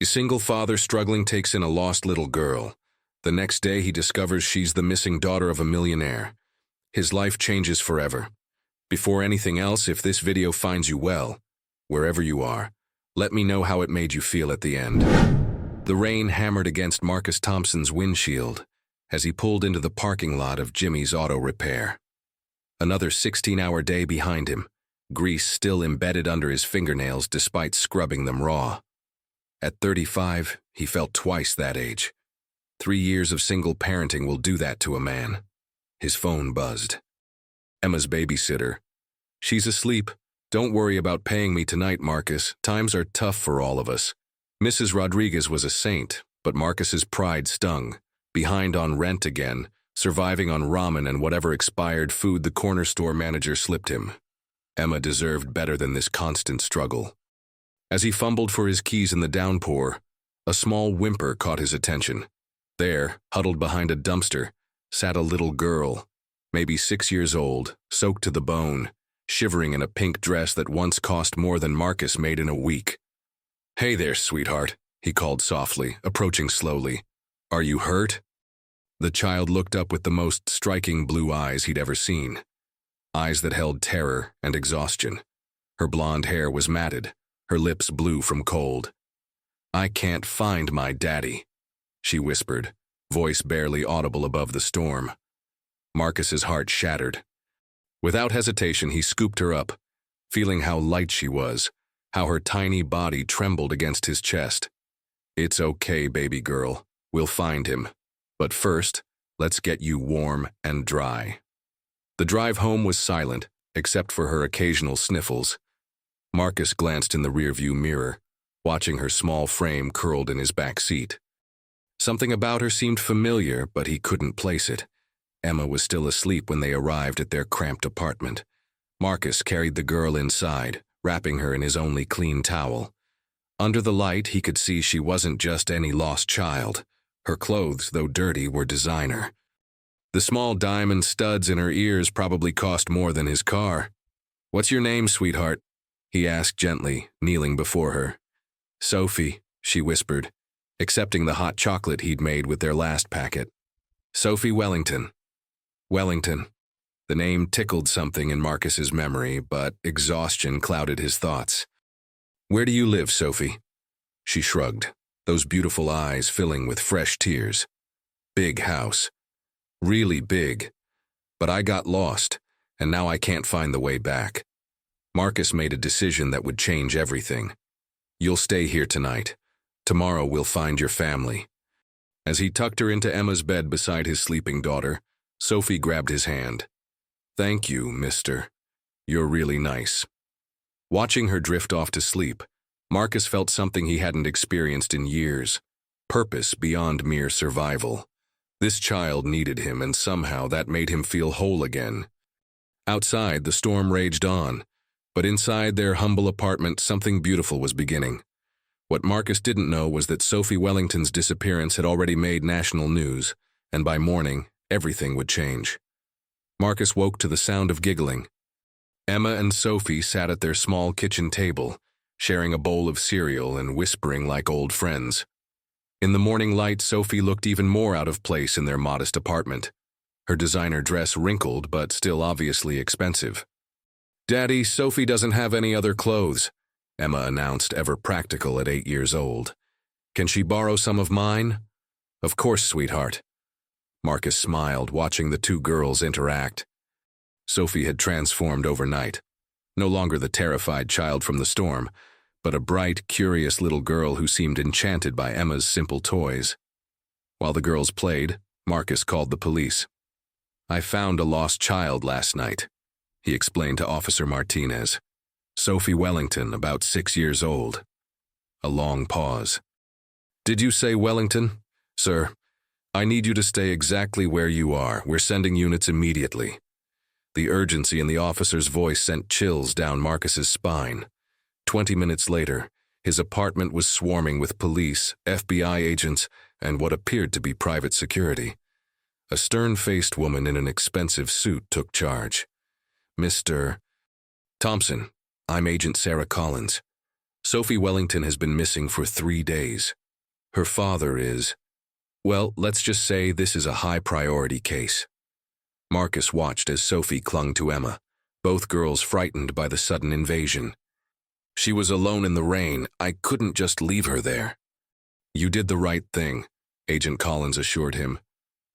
A single father struggling takes in a lost little girl. The next day, he discovers she's the missing daughter of a millionaire. His life changes forever. Before anything else, if this video finds you well, wherever you are, let me know how it made you feel at the end. The rain hammered against Marcus Thompson's windshield as he pulled into the parking lot of Jimmy's Auto Repair. Another 16-hour day behind him, grease still embedded under his fingernails despite scrubbing them raw. At 35, he felt twice that age. 3 years of single parenting will do that to a man. His phone buzzed. Emma's babysitter. "She's asleep. Don't worry about paying me tonight, Marcus. Times are tough for all of us." Mrs. Rodriguez was a saint, but Marcus's pride stung. Behind on rent again, surviving on ramen and whatever expired food the corner store manager slipped him. Emma deserved better than this constant struggle. As he fumbled for his keys in the downpour, a small whimper caught his attention. There, huddled behind a dumpster, sat a little girl, maybe 6 years old, soaked to the bone, shivering in a pink dress that once cost more than Marcus made in a week. "Hey there, sweetheart," he called softly, approaching slowly. "Are you hurt?" The child looked up with the most striking blue eyes he'd ever seen. Eyes that held terror and exhaustion. Her blonde hair was matted, her lips blue from cold. "I can't find my daddy," she whispered, voice barely audible above the storm. Marcus's heart shattered. Without hesitation, he scooped her up, feeling how light she was, how her tiny body trembled against his chest. "It's okay, baby girl. We'll find him. But first, let's get you warm and dry." The drive home was silent, except for her occasional sniffles. Marcus glanced in the rearview mirror, watching her small frame curled in his back seat. Something about her seemed familiar, but he couldn't place it. Emma was still asleep when they arrived at their cramped apartment. Marcus carried the girl inside, wrapping her in his only clean towel. Under the light, he could see she wasn't just any lost child. Her clothes, though dirty, were designer. The small diamond studs in her ears probably cost more than his car. "What's your name, sweetheart?" he asked gently, kneeling before her. "Sophie," she whispered, accepting the hot chocolate he'd made with their last packet. "Sophie Wellington." Wellington. The name tickled something in Marcus's memory, but exhaustion clouded his thoughts. "Where do you live, Sophie?" She shrugged, those beautiful eyes filling with fresh tears. "Big house. Really big. But I got lost, and now I can't find the way back." Marcus made a decision that would change everything. "You'll stay here tonight. Tomorrow we'll find your family." As he tucked her into Emma's bed beside his sleeping daughter, Sophie grabbed his hand. "Thank you, mister. You're really nice." Watching her drift off to sleep, Marcus felt something he hadn't experienced in years. Purpose beyond mere survival. This child needed him, and somehow that made him feel whole again. Outside, the storm raged on, but inside their humble apartment, something beautiful was beginning. What Marcus didn't know was that Sophie Wellington's disappearance had already made national news, and by morning, everything would change. Marcus woke to the sound of giggling. Emma and Sophie sat at their small kitchen table, sharing a bowl of cereal and whispering like old friends. In the morning light, Sophie looked even more out of place in their modest apartment, her designer dress wrinkled but still obviously expensive. "Daddy, Sophie doesn't have any other clothes," Emma announced, ever practical at 8 years old. "Can she borrow some of mine?" "Of course, sweetheart." Marcus smiled, watching the two girls interact. Sophie had transformed overnight. No longer the terrified child from the storm, but a bright, curious little girl who seemed enchanted by Emma's simple toys. While the girls played, Marcus called the police. "I found a lost child last night," he explained to Officer Martinez. "Sophie Wellington, about 6 years old." A long pause. "Did you say Wellington?" "Sir, I need you to stay exactly where you are. We're sending units immediately." The urgency in the officer's voice sent chills down Marcus's spine. 20 minutes later, his apartment was swarming with police, FBI agents, and what appeared to be private security. A stern-faced woman in an expensive suit took charge. "Mr. Thompson, I'm Agent Sarah Collins. Sophie Wellington has been missing for 3 days. Her father is, well, let's just say this is a high-priority case. Marcus watched as Sophie clung to Emma, both girls frightened by the sudden invasion. She was alone in the rain. I couldn't just leave her there. You did the right thing, Agent Collins assured him.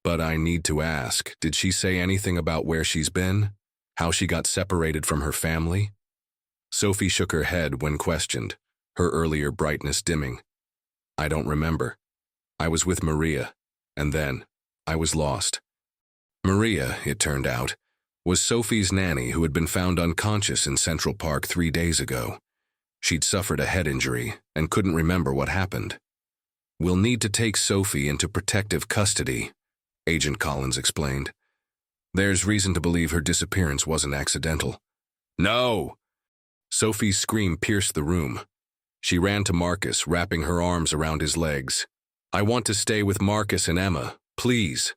But I need to ask, did she say anything about where she's been? How she got separated from her family? Sophie shook her head when questioned, her earlier brightness dimming. I don't remember. I was with Maria, and then I was lost. Maria, it turned out, was Sophie's nanny who had been found unconscious in Central Park 3 days ago. She'd suffered a head injury and couldn't remember what happened. We'll need to take Sophie into protective custody, Agent Collins explained. There's reason to believe her disappearance wasn't accidental. No! Sophie's scream pierced the room. She ran to Marcus, wrapping her arms around his legs. I want to stay with Marcus and Emma, please.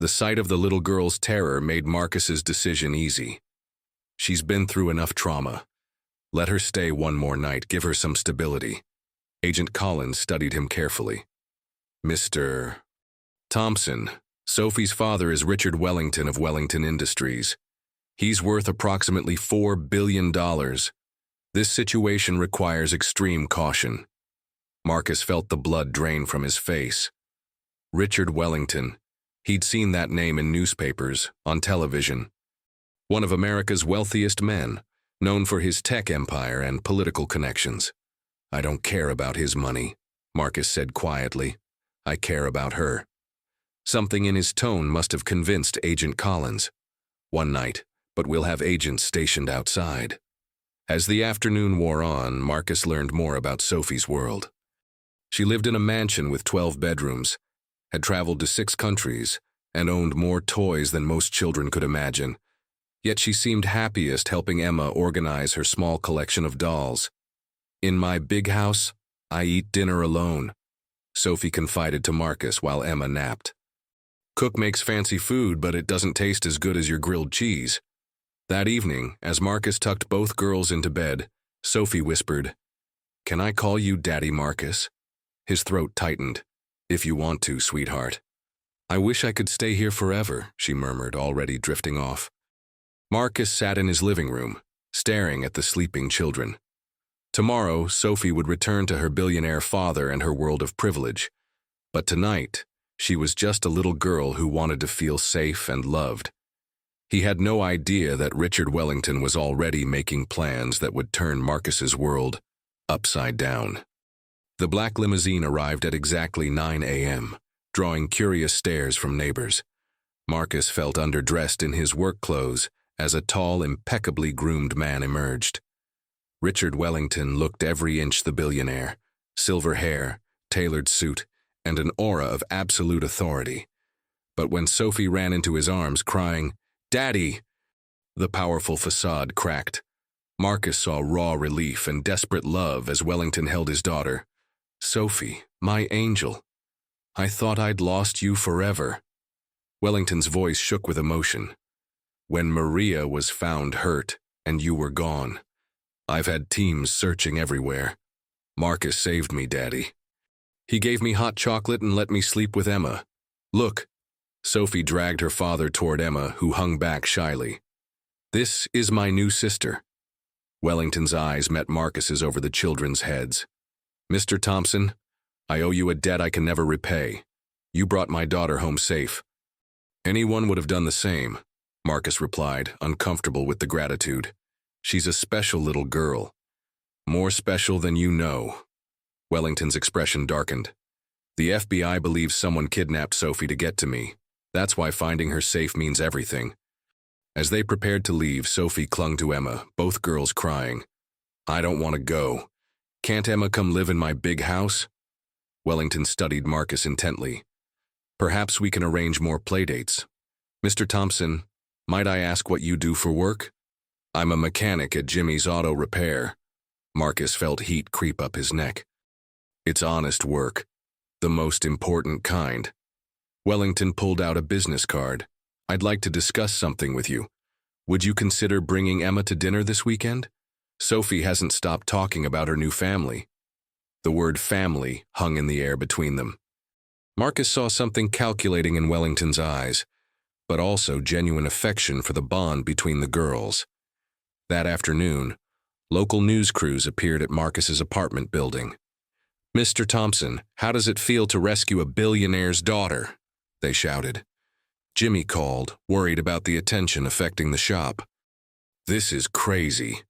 The sight of the little girl's terror made Marcus's decision easy. She's been through enough trauma. Let her stay one more night, give her some stability. Agent Collins studied him carefully. Mr. Thompson, Sophie's father is Richard Wellington of Wellington Industries. He's worth approximately $4 billion. This situation requires extreme caution. Marcus felt the blood drain from his face. Richard Wellington. He'd seen that name in newspapers, on television. One of America's wealthiest men, known for his tech empire and political connections. I don't care about his money, Marcus said quietly. I care about her. Something in his tone must have convinced Agent Collins. One night, but we'll have agents stationed outside. As the afternoon wore on, Marcus learned more about Sophie's world. She lived in a mansion with 12 bedrooms, had traveled to 6 countries, and owned more toys than most children could imagine. Yet she seemed happiest helping Emma organize her small collection of dolls. In my big house, I eat dinner alone, Sophie confided to Marcus while Emma napped. Cook makes fancy food, but it doesn't taste as good as your grilled cheese. That evening, as Marcus tucked both girls into bed, Sophie whispered, Can I call you Daddy Marcus? His throat tightened. If you want to, sweetheart. I wish I could stay here forever, she murmured, already drifting off. Marcus sat in his living room, staring at the sleeping children. Tomorrow, Sophie would return to her billionaire father and her world of privilege. But tonight, she was just a little girl who wanted to feel safe and loved. He had no idea that Richard Wellington was already making plans that would turn Marcus's world upside down. The black limousine arrived at exactly 9 a.m., drawing curious stares from neighbors. Marcus felt underdressed in his work clothes as a tall, impeccably groomed man emerged. Richard Wellington looked every inch the billionaire, silver hair, tailored suit, and an aura of absolute authority. But when Sophie ran into his arms, crying, Daddy! The powerful facade cracked. Marcus saw raw relief and desperate love as Wellington held his daughter. Sophie, my angel. I thought I'd lost you forever. Wellington's voice shook with emotion. When Maria was found hurt and you were gone, I've had teams searching everywhere. Marcus saved me, Daddy. He gave me hot chocolate and let me sleep with Emma. Look. Sophie dragged her father toward Emma, who hung back shyly. This is my new sister. Wellington's eyes met Marcus's over the children's heads. Mr. Thompson, I owe you a debt I can never repay. You brought my daughter home safe. Anyone would have done the same, Marcus replied, uncomfortable with the gratitude. She's a special little girl. More special than you know. Wellington's expression darkened. The FBI believes someone kidnapped Sophie to get to me. That's why finding her safe means everything. As they prepared to leave, Sophie clung to Emma, both girls crying. I don't want to go. Can't Emma come live in my big house? Wellington studied Marcus intently. Perhaps we can arrange more playdates. Mr. Thompson, might I ask what you do for work? I'm a mechanic at Jimmy's Auto Repair. Marcus felt heat creep up his neck. It's honest work. The most important kind. Wellington pulled out a business card. I'd like to discuss something with you. Would you consider bringing Emma to dinner this weekend? Sophie hasn't stopped talking about her new family. The word family hung in the air between them. Marcus saw something calculating in Wellington's eyes, but also genuine affection for the bond between the girls. That afternoon, local news crews appeared at Marcus's apartment building. "Mr. Thompson, how does it feel to rescue a billionaire's daughter?" they shouted. Jimmy called, worried about the attention affecting the shop. "This is crazy,"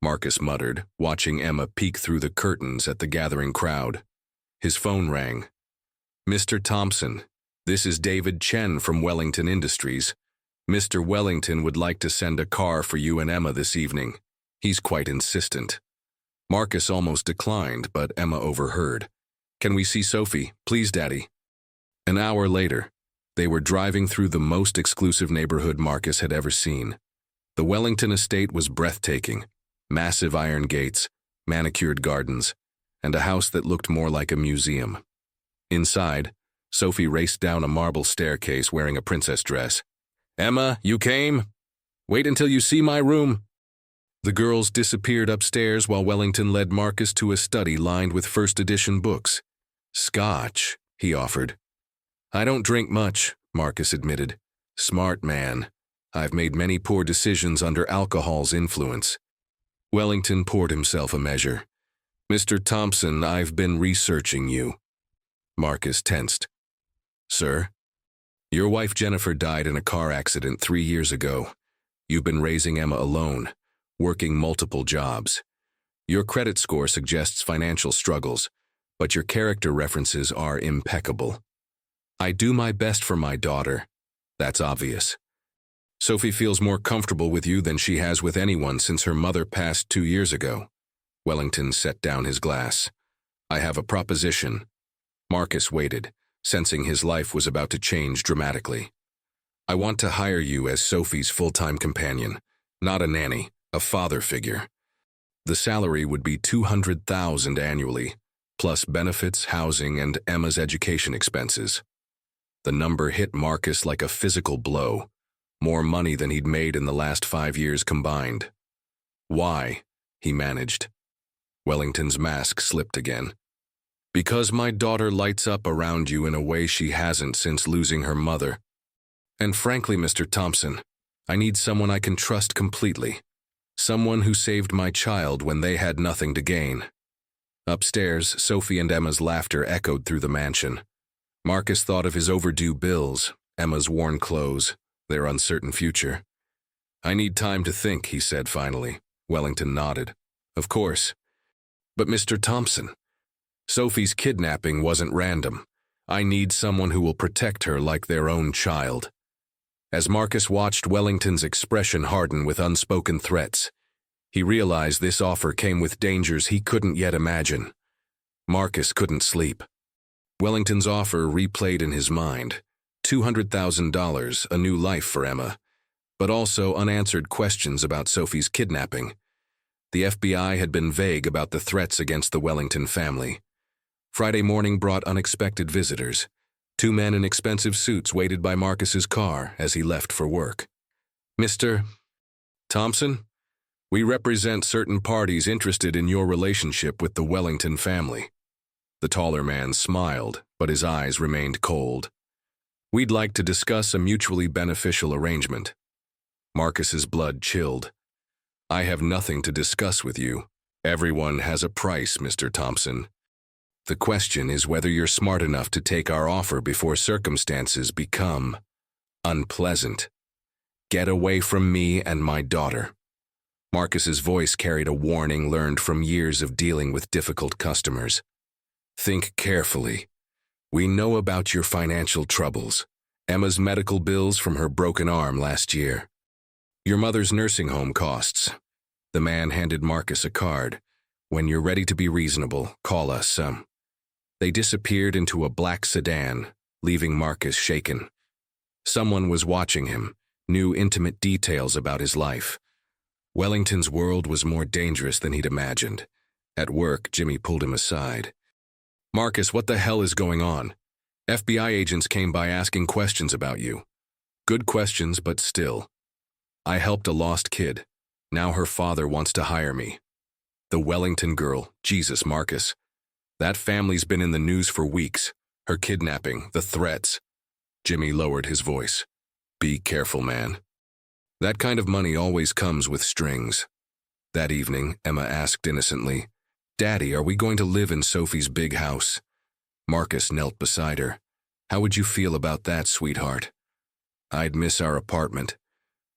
Marcus muttered, watching Emma peek through the curtains at the gathering crowd. His phone rang. "Mr. Thompson, this is David Chen from Wellington Industries. Mr. Wellington would like to send a car for you and Emma this evening. He's quite insistent." Marcus almost declined, but Emma overheard. "Can we see Sophie, please, Daddy?" An hour later, they were driving through the most exclusive neighborhood Marcus had ever seen. The Wellington estate was breathtaking. Massive iron gates, manicured gardens, and a house that looked more like a museum. Inside, Sophie raced down a marble staircase wearing a princess dress. "Emma, you came? Wait until you see my room." The girls disappeared upstairs while Wellington led Marcus to a study lined with first edition books. "Scotch," he offered. "I don't drink much," Marcus admitted. "Smart man. I've made many poor decisions under alcohol's influence." Wellington poured himself a measure. "Mr. Thompson, I've been researching you." Marcus tensed. "Sir? Your wife Jennifer died in a car accident 3 years ago. You've been raising Emma alone, working multiple jobs. Your credit score suggests financial struggles, but your character references are impeccable. I do my best for my daughter. That's obvious. Sophie feels more comfortable with you than she has with anyone since her mother passed 2 years ago." Wellington set down his glass. "I have a proposition." Marcus waited, sensing his life was about to change dramatically. "I want to hire you as Sophie's full-time companion, not a nanny, a father figure. The salary would be $200,000 annually, plus benefits, housing, and Emma's education expenses." The number hit Marcus like a physical blow. More money than he'd made in the last 5 years combined. "Why?" he managed. Wellington's mask slipped again. "Because my daughter lights up around you in a way she hasn't since losing her mother. And frankly, Mr. Thompson, I need someone I can trust completely. Someone who saved my child when they had nothing to gain." Upstairs, Sophie and Emma's laughter echoed through the mansion. Marcus thought of his overdue bills, Emma's worn clothes, their uncertain future. "I need time to think," he said finally. Wellington nodded. "Of course. But Mr. Thompson, Sophie's kidnapping wasn't random. I need someone who will protect her like their own child." As Marcus watched Wellington's expression harden with unspoken threats, he realized this offer came with dangers he couldn't yet imagine. Marcus couldn't sleep. Wellington's offer replayed in his mind. $200,000, a new life for Emma, but also unanswered questions about Sophie's kidnapping. The FBI had been vague about the threats against the Wellington family. Friday morning brought unexpected visitors. 2 men in expensive suits waited by Marcus's car as he left for work. "Mr. Thompson, we represent certain parties interested in your relationship with the Wellington family." The taller man smiled, but his eyes remained cold. "We'd like to discuss a mutually beneficial arrangement." Marcus's blood chilled. "I have nothing to discuss with you. Everyone has a price, Mr. Thompson. The question is whether you're smart enough to take our offer before circumstances become unpleasant. Get away from me and my daughter." Marcus's voice carried a warning learned from years of dealing with difficult customers. "Think carefully. We know about your financial troubles, Emma's medical bills from her broken arm last year, your mother's nursing home costs." The man handed Marcus a card. "When you're ready to be reasonable, call us." They disappeared into a black sedan, leaving Marcus shaken. Someone was watching him, knew intimate details about his life. Wellington's world was more dangerous than he'd imagined. At work, Jimmy pulled him aside. "Marcus, what the hell is going on? FBI agents came by asking questions about you." "Good questions, but still. I helped a lost kid. Now her father wants to hire me. The Wellington girl, Jesus, Marcus. That family's been in the news for weeks. Her kidnapping, the threats. Jimmy lowered his voice. Be careful, man. That kind of money always comes with strings. That evening, Emma asked innocently, Daddy, are we going to live in Sophie's big house? Marcus knelt beside her. How would you feel about that, sweetheart? I'd miss our apartment.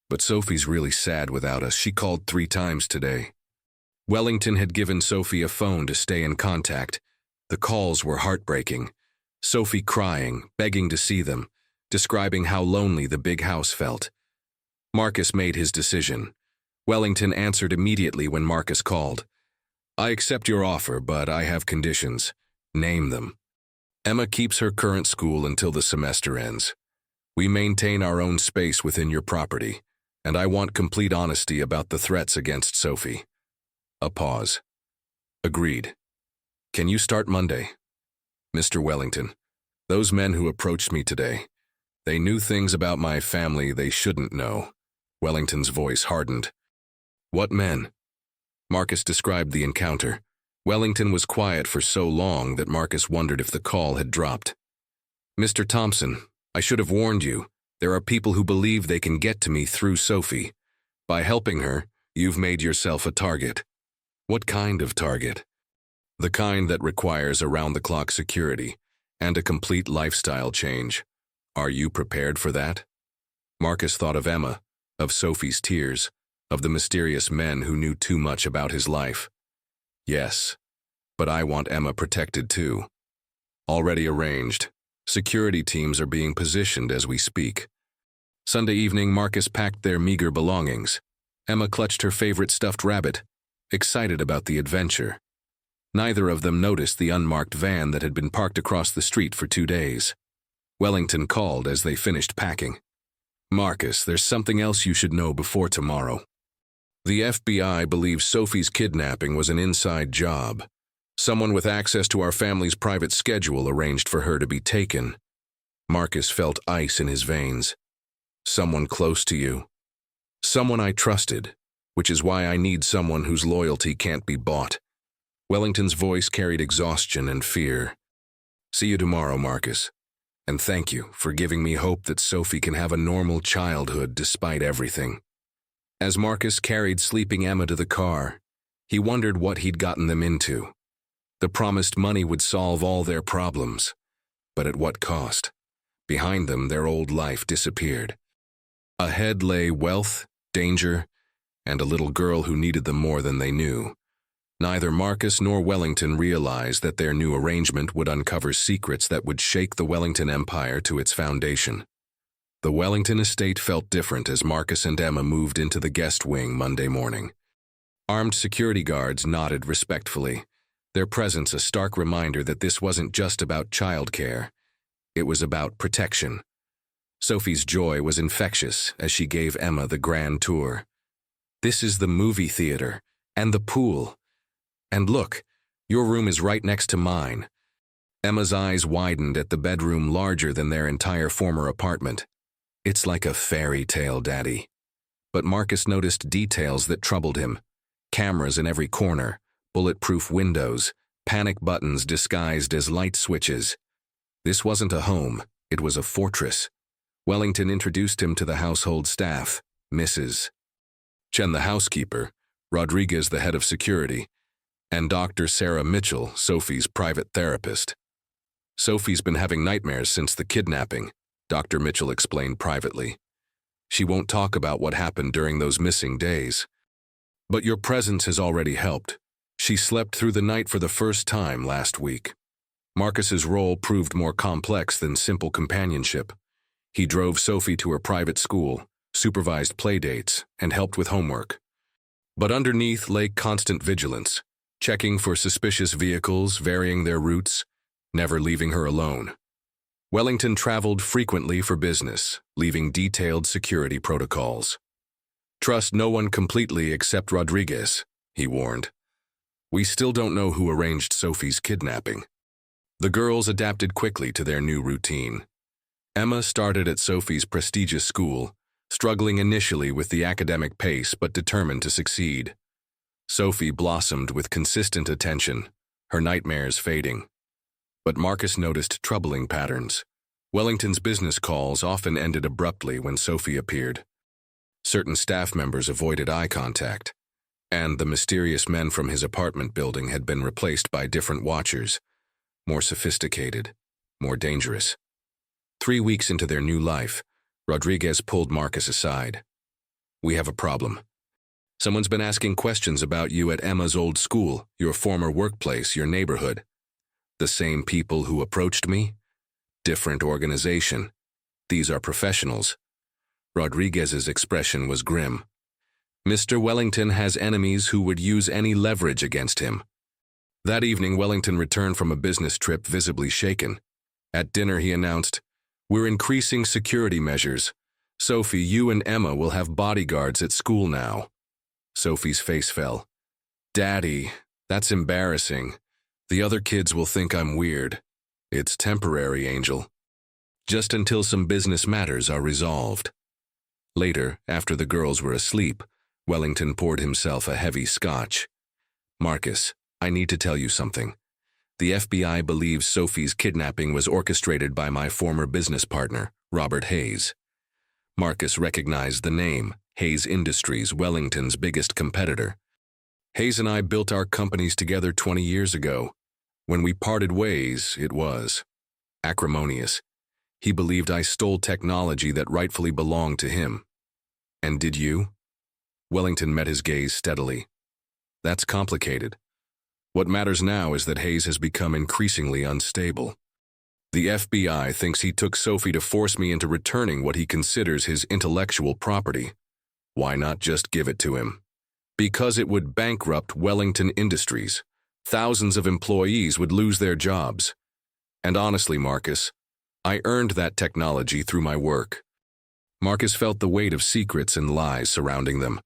But Sophie's really sad without us. She called 3 times today. Wellington had given Sophie a phone to stay in contact. The calls were heartbreaking. Sophie crying, begging to see them, describing how lonely the big house felt. Marcus made his decision. Wellington answered immediately when Marcus called. I accept your offer, but I have conditions. Name them. Emma keeps her current school until the semester ends. We maintain our own space within your property, and I want complete honesty about the threats against Sophie. A pause. Agreed. Can you start Monday? Mr. Wellington, those men who approached me today, they knew things about my family they shouldn't know. Wellington's voice hardened. What men? Marcus described the encounter. Wellington was quiet for so long that Marcus wondered if the call had dropped. Mr. Thompson, I should have warned you. There are people who believe they can get to me through Sophie. By helping her, you've made yourself a target. What kind of target? The kind that requires around-the-clock security and a complete lifestyle change. Are you prepared for that? Marcus thought of Emma, of Sophie's tears, of the mysterious men who knew too much about his life. Yes, but I want Emma protected too. Already arranged. Security teams are being positioned as we speak. Sunday evening, Marcus packed their meager belongings. Emma clutched her favorite stuffed rabbit, excited about the adventure. Neither of them noticed the unmarked van that had been parked across the street for 2 days. Wellington called as they finished packing. Marcus, there's something else you should know before tomorrow. The FBI believes Sophie's kidnapping was an inside job. Someone with access to our family's private schedule arranged for her to be taken. Marcus felt ice in his veins. Someone close to you. Someone I trusted, which is why I need someone whose loyalty can't be bought. Wellington's voice carried exhaustion and fear. See you tomorrow, Marcus. And thank you for giving me hope that Sophie can have a normal childhood despite everything. As Marcus carried sleeping Emma to the car, he wondered what he'd gotten them into. The promised money would solve all their problems. But at what cost? Behind them, their old life disappeared. Ahead lay wealth, danger, and a little girl who needed them more than they knew. Neither Marcus nor Wellington realized that their new arrangement would uncover secrets that would shake the Wellington Empire to its foundation. The Wellington estate felt different as Marcus and Emma moved into the guest wing Monday morning. Armed security guards nodded respectfully, their presence a stark reminder that this wasn't just about childcare. It was about protection. Sophie's joy was infectious as she gave Emma the grand tour. This is the movie theater and the pool. And look, your room is right next to mine. Emma's eyes widened at the bedroom larger than their entire former apartment. It's like a fairy tale, Daddy. But Marcus noticed details that troubled him. Cameras in every corner, bulletproof windows, panic buttons disguised as light switches. This wasn't a home, it was a fortress. Wellington introduced him to the household staff, Mrs. Chen the housekeeper, Rodriguez the head of security, and Dr. Sarah Mitchell, Sophie's private therapist. Sophie's been having nightmares since the kidnapping, Dr. Mitchell explained privately. She won't talk about what happened during those missing days. But your presence has already helped. She slept through the night for the first time last week. Marcus's role proved more complex than simple companionship. He drove Sophie to her private school, supervised playdates, and helped with homework. But underneath lay constant vigilance, checking for suspicious vehicles, varying their routes, never leaving her alone. Wellington traveled frequently for business, leaving detailed security protocols. Trust no one completely except Rodriguez, he warned. We still don't know who arranged Sophie's kidnapping. The girls adapted quickly to their new routine. Emma started at Sophie's prestigious school, struggling initially with the academic pace but determined to succeed. Sophie blossomed with consistent attention, her nightmares fading. But Marcus noticed troubling patterns. Wellington's business calls often ended abruptly when Sophie appeared. Certain staff members avoided eye contact, and the mysterious men from his apartment building had been replaced by different watchers, more sophisticated, more dangerous. 3 weeks into their new life, Rodriguez pulled Marcus aside. "We have a problem. Someone's been asking questions about you at Emma's old school, your former workplace, your neighborhood. The same people who approached me? Different organization. These are professionals." Rodriguez's expression was grim. "Mr. Wellington has enemies who would use any leverage against him." That evening, Wellington returned from a business trip visibly shaken. At dinner, he announced, "We're increasing security measures. Sophie, you and Emma will have bodyguards at school now." Sophie's face fell. "Daddy, that's embarrassing. The other kids will think I'm weird." "It's temporary, Angel. Just until some business matters are resolved." Later, after the girls were asleep, Wellington poured himself a heavy scotch. "Marcus, I need to tell you something. The FBI believes Sophie's kidnapping was orchestrated by my former business partner, Robert Hayes." Marcus recognized the name, Hayes Industries, Wellington's biggest competitor. "Hayes and I built our companies together 20 years ago. When we parted ways, it was acrimonious. He believed I stole technology that rightfully belonged to him." "And did you?" Wellington met his gaze steadily. "That's complicated. What matters now is that Hayes has become increasingly unstable. The FBI thinks he took Sophie to force me into returning what he considers his intellectual property. Why not just give it to him? Because it would bankrupt Wellington Industries. Thousands of employees would lose their jobs. And honestly, Marcus, I earned that technology through my work." Marcus felt the weight of secrets and lies surrounding them.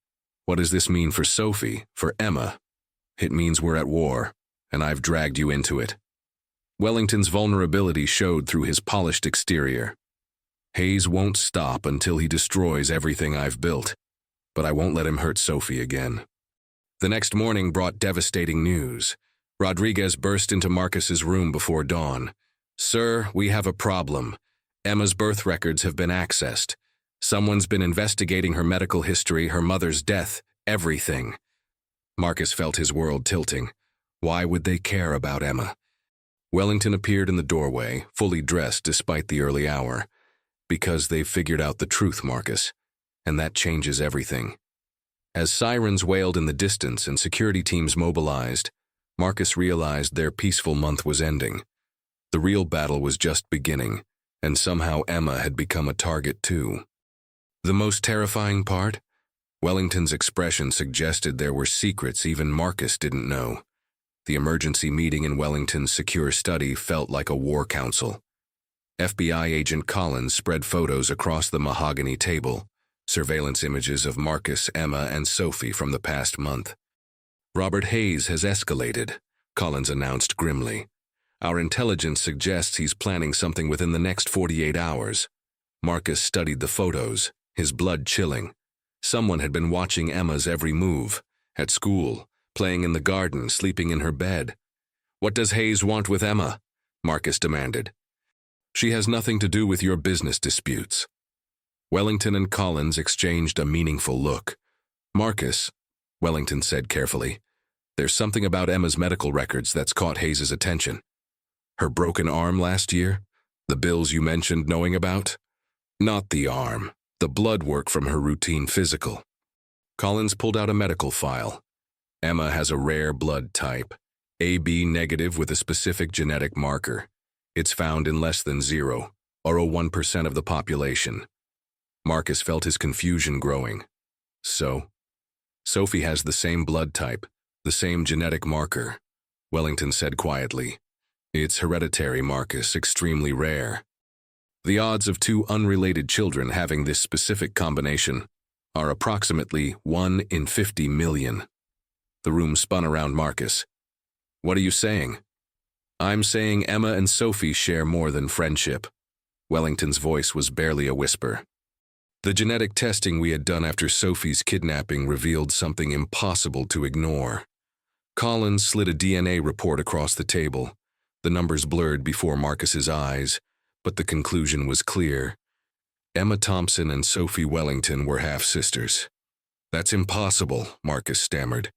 "What does this mean for Sophie, for Emma?" "It means we're at war, and I've dragged you into it." Wellington's vulnerability showed through his polished exterior. "Hayes won't stop until he destroys everything I've built, but I won't let him hurt Sophie again." The next morning brought devastating news. Rodriguez burst into Marcus's room before dawn. "Sir, we have a problem. Emma's birth records have been accessed. Someone's been investigating her medical history, her mother's death, everything." Marcus felt his world tilting. Why would they care about Emma? Wellington appeared in the doorway, fully dressed despite the early hour. "Because they've figured out the truth, Marcus, and that changes everything." As sirens wailed in the distance and security teams mobilized, Marcus realized their peaceful month was ending. The real battle was just beginning, and somehow Emma had become a target too. The most terrifying part? Wellington's expression suggested there were secrets even Marcus didn't know. The emergency meeting in Wellington's secure study felt like a war council. FBI agent Collins spread photos across the mahogany table, surveillance images of Marcus, Emma, and Sophie from the past month. "Robert Hayes has escalated," Collins announced grimly. "Our intelligence suggests he's planning something within the next 48 hours. Marcus studied the photos, his blood chilling. Someone had been watching Emma's every move, at school, playing in the garden, sleeping in her bed. "What does Hayes want with Emma?" Marcus demanded. "She has nothing to do with your business disputes." Wellington and Collins exchanged a meaningful look. "Marcus," Wellington said carefully, "there's something about Emma's medical records that's caught Hayes' attention. Her broken arm last year? The bills you mentioned knowing about? Not the arm. The blood work from her routine physical." Collins pulled out a medical file. "Emma has a rare blood type, AB negative with a specific genetic marker. It's found in less than 0.01% of the population." Marcus felt his confusion growing. "So? Sophie has the same blood type, the same genetic marker," Wellington said quietly. "It's hereditary, Marcus, extremely rare. The odds of 2 unrelated children having this specific combination are approximately 1 in 50 million. The room spun around Marcus. "What are you saying?" "I'm saying Emma and Sophie share more than friendship." Wellington's voice was barely a whisper. The genetic testing we had done after Sophie's kidnapping revealed something impossible to ignore. Collins slid a DNA report across the table. The numbers blurred before Marcus's eyes, but the conclusion was clear. Emma Thompson and Sophie Wellington were half-sisters. "That's impossible," Marcus stammered.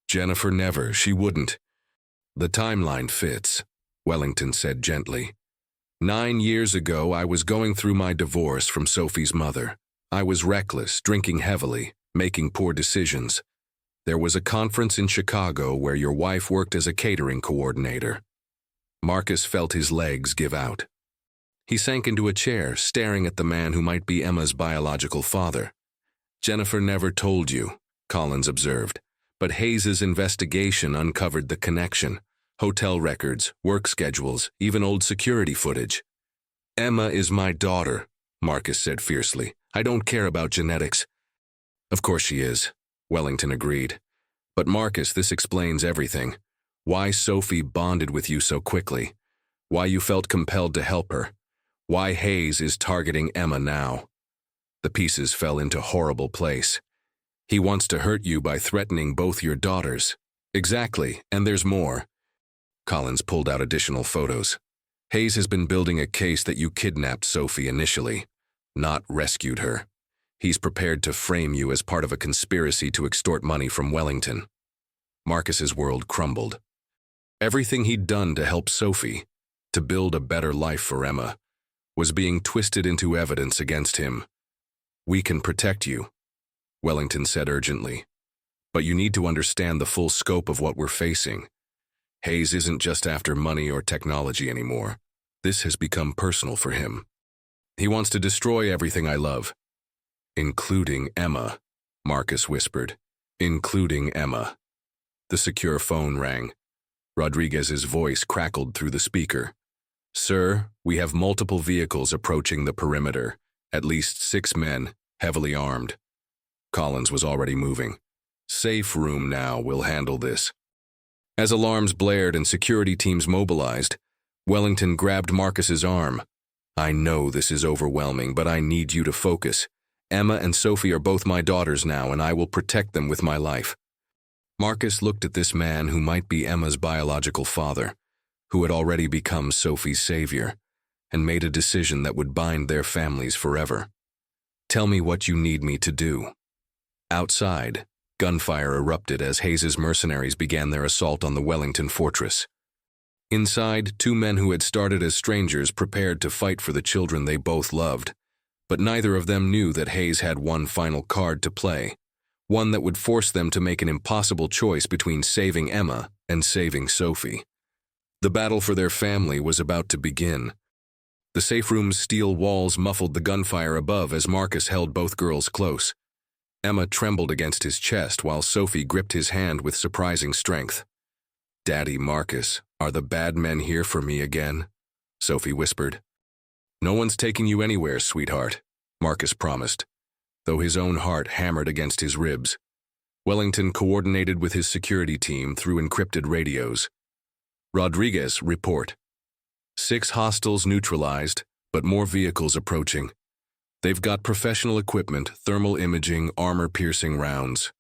"Jennifer never, she wouldn't." "The timeline fits," Wellington said gently. 9 years ago, I was going through my divorce from Sophie's mother. I was reckless, drinking heavily, making poor decisions. There was a conference in Chicago where your wife worked as a catering coordinator. Marcus felt his legs give out. He sank into a chair, staring at the man who might be Emma's biological father. "Jennifer never told you," Collins observed, but Hayes's investigation uncovered the connection. Hotel records, work schedules, even old security footage. "Emma is my daughter," Marcus said fiercely. "I don't care about genetics." "Of course she is," Wellington agreed. "But Marcus, this explains everything. Why Sophie bonded with you so quickly. Why you felt compelled to help her. Why Hayes is targeting Emma now." The pieces fell into horrible place. "He wants to hurt you by threatening both your daughters." "Exactly, and there's more." Collins pulled out additional photos. "Hayes has been building a case that you kidnapped Sophie initially, not rescued her. He's prepared to frame you as part of a conspiracy to extort money from Wellington." Marcus's world crumbled. Everything he'd done to help Sophie, to build a better life for Emma, was being twisted into evidence against him. "We can protect you," Wellington said urgently. "But you need to understand the full scope of what we're facing. Hayes isn't just after money or technology anymore. This has become personal for him. He wants to destroy everything I love." "Including Emma," Marcus whispered. "Including Emma." The secure phone rang. Rodriguez's voice crackled through the speaker. "Sir, we have multiple vehicles approaching the perimeter, at least 6 men, heavily armed." Collins was already moving. "Safe room now, we'll handle this." As alarms blared and security teams mobilized, Wellington grabbed Marcus's arm. "I know this is overwhelming, but I need you to focus. Emma and Sophie are both my daughters now, and I will protect them with my life." Marcus looked at this man who might be Emma's biological father, who had already become Sophie's savior, and made a decision that would bind their families forever. "Tell me what you need me to do." Outside, gunfire erupted as Hayes's mercenaries began their assault on the Wellington fortress. Inside, 2 men who had started as strangers prepared to fight for the children they both loved, but neither of them knew that Hayes had one final card to play, one that would force them to make an impossible choice between saving Emma and saving Sophie. The battle for their family was about to begin. The safe room's steel walls muffled the gunfire above as Marcus held both girls close. Emma trembled against his chest while Sophie gripped his hand with surprising strength. "Daddy, Marcus, are the bad men here for me again?" Sophie whispered. "No one's taking you anywhere, sweetheart," Marcus promised, though his own heart hammered against his ribs. Wellington coordinated with his security team through encrypted radios. "Rodriguez, report. 6 hostiles neutralized, but more vehicles approaching. They've got professional equipment, thermal imaging, armor-piercing rounds."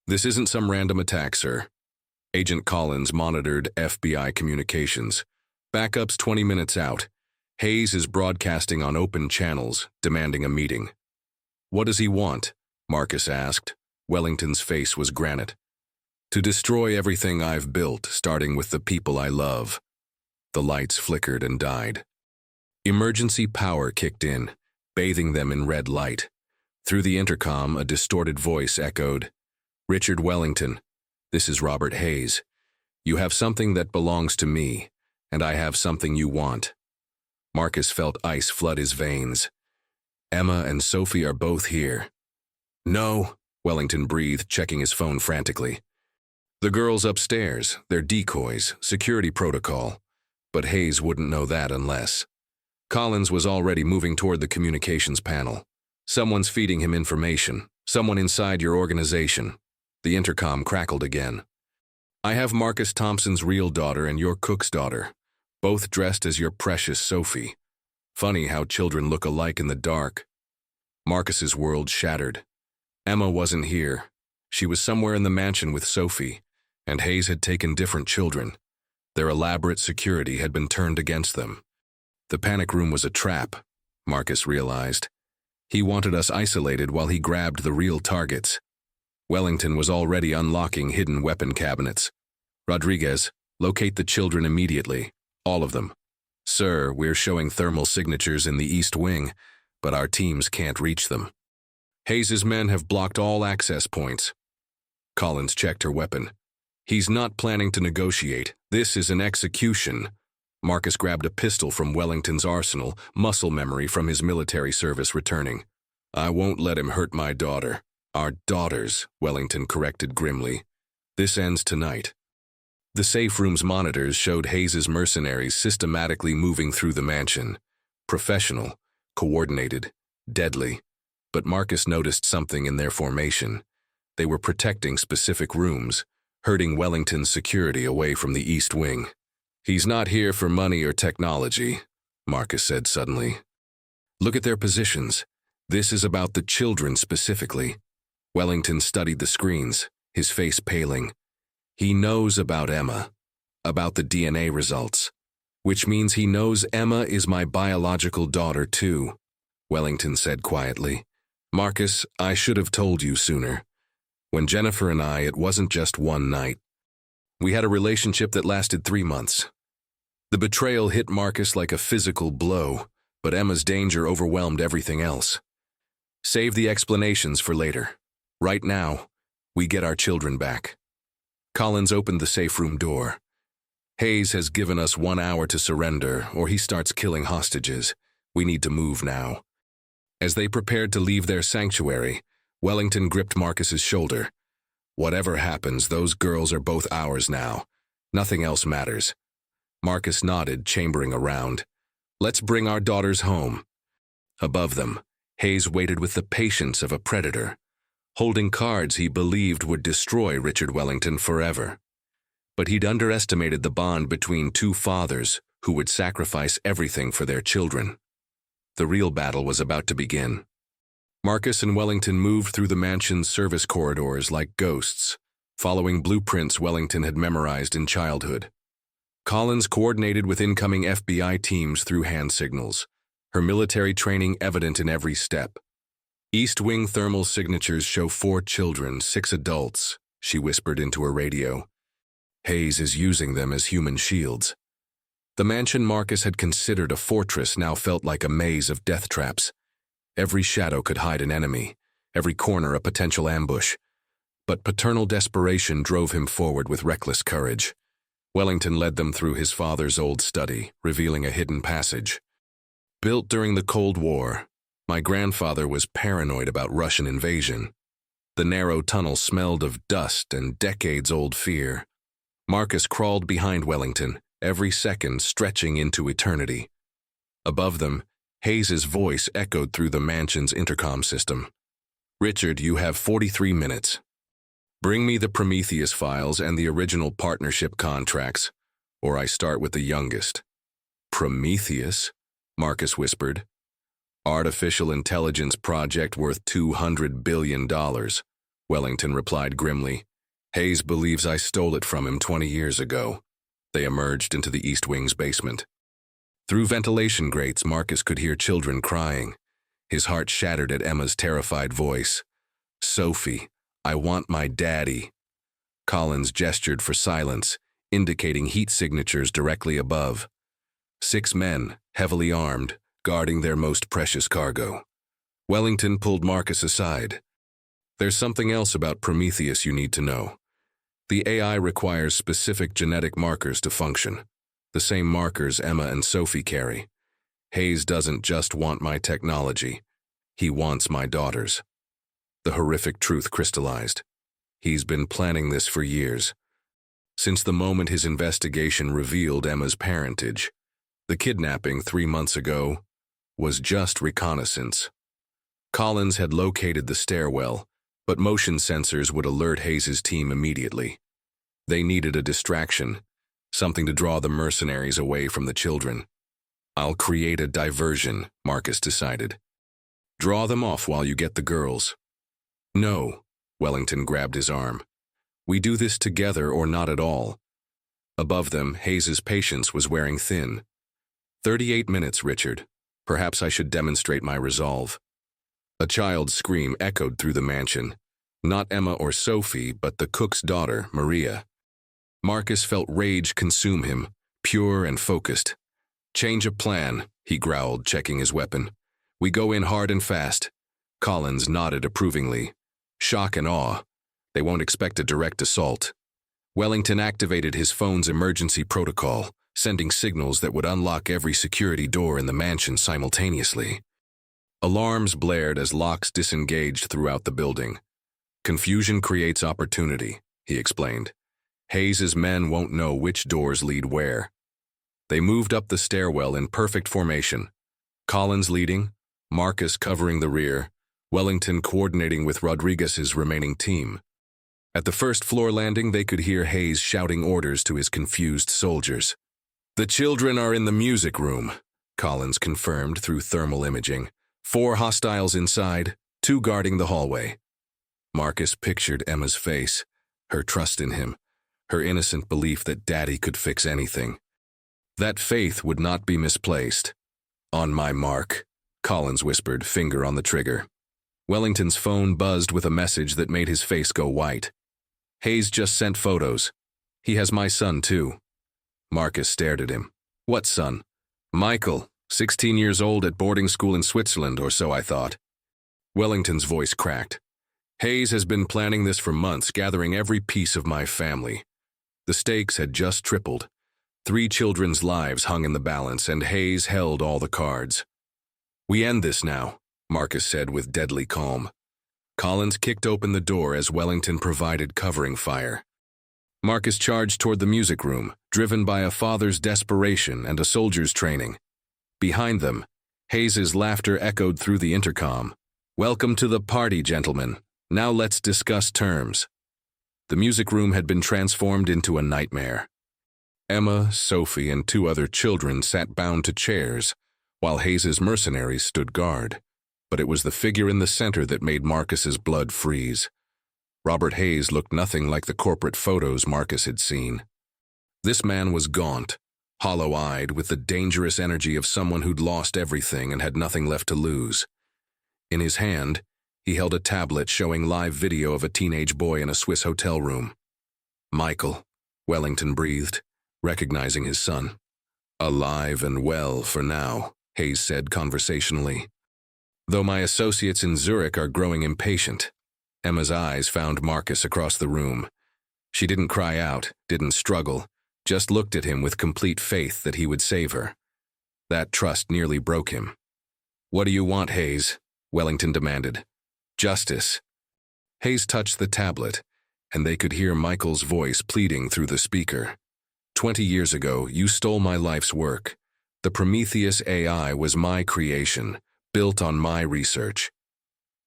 "This isn't some random attack, sir." Agent Collins monitored FBI communications. "Backup's 20 minutes out. Hayes is broadcasting on open channels, demanding a meeting." "What does he want?" Marcus asked. Wellington's face was granite. "To destroy everything I've built, starting with the people I love." The lights flickered and died. Emergency power kicked in, bathing them in red light. Through the intercom, a distorted voice echoed, "Richard Wellington, this is Robert Hayes. You have something that belongs to me, and I have something you want." Marcus felt ice flood his veins. "Emma and Sophie are both here." "No," Wellington breathed, checking his phone frantically. "The girls upstairs, they're decoys, security protocol. But Hayes wouldn't know that unless." Collins was already moving toward the communications panel. "Someone's feeding him information. Someone inside your organization." The intercom crackled again. "I have Marcus Thompson's real daughter and your cook's daughter, both dressed as your precious Sophie. Funny how children look alike in the dark." Marcus's world shattered. Emma wasn't here. She was somewhere in the mansion with Sophie, and Hayes had taken different children. Their elaborate security had been turned against them. The panic room was a trap, Marcus realized. He wanted us isolated while he grabbed the real targets. Wellington was already unlocking hidden weapon cabinets. Rodriguez, locate the children immediately, all of them. Sir, we're showing thermal signatures in the East Wing, but our teams can't reach them. Hayes's men have blocked all access points. Collins checked her weapon. He's not planning to negotiate. This is an execution. Marcus grabbed a pistol from Wellington's arsenal, muscle memory from his military service returning. I won't let him hurt my daughter. Our daughters, Wellington corrected grimly. This ends tonight. The safe room's monitors showed Hayes's mercenaries systematically moving through the mansion. Professional, coordinated, deadly. But Marcus noticed something in their formation. They were protecting specific rooms, herding Wellington's security away from the East Wing. He's not here for money or technology, Marcus said suddenly. Look at their positions. This is about the children specifically. Wellington studied the screens, his face paling. He knows about Emma, about the DNA results, which means he knows Emma is my biological daughter too, Wellington said quietly. Marcus, I should have told you sooner. When Jennifer and I, it wasn't just one night. We had a relationship that lasted 3 months. The betrayal hit Marcus like a physical blow, but Emma's danger overwhelmed everything else. Save the explanations for later. Right now, we get our children back. Collins opened the safe room door. Hayes has given us 1 hour to surrender, or he starts killing hostages. We need to move now. As they prepared to leave their sanctuary, Wellington gripped Marcus's shoulder. Whatever happens, those girls are both ours now. Nothing else matters. Marcus nodded, chambering around. Let's bring our daughters home. Above them, Hayes waited with the patience of a predator, holding cards he believed would destroy Richard Wellington forever. But he'd underestimated the bond between two fathers who would sacrifice everything for their children. The real battle was about to begin. Marcus and Wellington moved through the mansion's service corridors like ghosts, following blueprints Wellington had memorized in childhood. Collins coordinated with incoming FBI teams through hand signals, her military training evident in every step. East Wing thermal signatures show 4 children, 6 adults, she whispered into her radio. Hayes is using them as human shields. The mansion Marcus had considered a fortress now felt like a maze of death traps. Every shadow could hide an enemy, every corner a potential ambush. But paternal desperation drove him forward with reckless courage. Wellington led them through his father's old study, revealing a hidden passage. Built during the Cold War, my grandfather was paranoid about Russian invasion. The narrow tunnel smelled of dust and decades-old fear. Marcus crawled behind Wellington, every second stretching into eternity. Above them, Hayes's voice echoed through the mansion's intercom system. Richard, you have 43 minutes. Bring me the Prometheus files and the original partnership contracts, or I start with the youngest. Prometheus? Marcus whispered. Artificial intelligence project worth $200 billion, Wellington replied grimly. Hayes believes I stole it from him 20 years ago. They emerged into the East Wing's basement. Through ventilation grates, Marcus could hear children crying. His heart shattered at Emma's terrified voice. Sophie, I want my daddy. Collins gestured for silence, indicating heat signatures directly above. 6 men, heavily armed, guarding their most precious cargo. Wellington pulled Marcus aside. There's something else about Prometheus you need to know. The AI requires specific genetic markers to function. The same markers Emma and Sophie carry. Hayes doesn't just want my technology. He wants my daughters. The horrific truth crystallized. He's been planning this for years. Since the moment his investigation revealed Emma's parentage, the kidnapping 3 months ago was just reconnaissance. Collins had located the stairwell, but motion sensors would alert Hayes's team immediately. They needed a distraction, something to draw the mercenaries away from the children. I'll create a diversion, Marcus decided. Draw them off while you get the girls. No, Wellington grabbed his arm. We do this together or not at all. Above them, Hayes's patience was wearing thin. 38 minutes, Richard. Perhaps I should demonstrate my resolve. A child's scream echoed through the mansion. Not Emma or Sophie, but the cook's daughter, Maria. Marcus felt rage consume him, pure and focused. Change of plan, he growled, checking his weapon. We go in hard and fast. Collins nodded approvingly. Shock and awe. They won't expect a direct assault. Wellington activated his phone's emergency protocol, sending signals that would unlock every security door in the mansion simultaneously. Alarms blared as locks disengaged throughout the building. Confusion creates opportunity, he explained. Hayes's men won't know which doors lead where. They moved up the stairwell in perfect formation. Collins leading, Marcus covering the rear, Wellington coordinating with Rodriguez's remaining team. At the first floor landing, they could hear Hayes shouting orders to his confused soldiers. The children are in the music room, Collins confirmed through thermal imaging. 4 hostiles inside, 2 guarding the hallway. Marcus pictured Emma's face, her trust in him, her innocent belief that Daddy could fix anything. That faith would not be misplaced. On my mark, Collins whispered, finger on the trigger. Wellington's phone buzzed with a message that made his face go white. Hayes just sent photos. He has my son, too. Marcus stared at him. What son? Michael, 16 years old at boarding school in Switzerland, or so I thought. Wellington's voice cracked. Hayes has been planning this for months, gathering every piece of my family. The stakes had just tripled. 3 children's lives hung in the balance, and Hayes held all the cards. We end this now, Marcus said with deadly calm. Collins kicked open the door as Wellington provided covering fire. Marcus charged toward the music room, driven by a father's desperation and a soldier's training. Behind them, Hayes's laughter echoed through the intercom. Welcome to the party, gentlemen. Now let's discuss terms. The music room had been transformed into a nightmare. Emma, Sophie, and 2 other children sat bound to chairs, while Hayes's mercenaries stood guard. But it was the figure in the center that made Marcus's blood freeze. Robert Hayes looked nothing like the corporate photos Marcus had seen. This man was gaunt, hollow-eyed, with the dangerous energy of someone who'd lost everything and had nothing left to lose. In his hand, he held a tablet showing live video of a teenage boy in a Swiss hotel room. Michael, Wellington breathed, recognizing his son. Alive and well for now, Hayes said conversationally. Though my associates in Zurich are growing impatient. Emma's eyes found Marcus across the room. She didn't cry out, didn't struggle, just looked at him with complete faith that he would save her. That trust nearly broke him. What do you want, Hayes? Wellington demanded. Justice. Hayes touched the tablet, and they could hear Michael's voice pleading through the speaker. 20 years ago, you stole my life's work. The Prometheus AI was my creation, built on my research.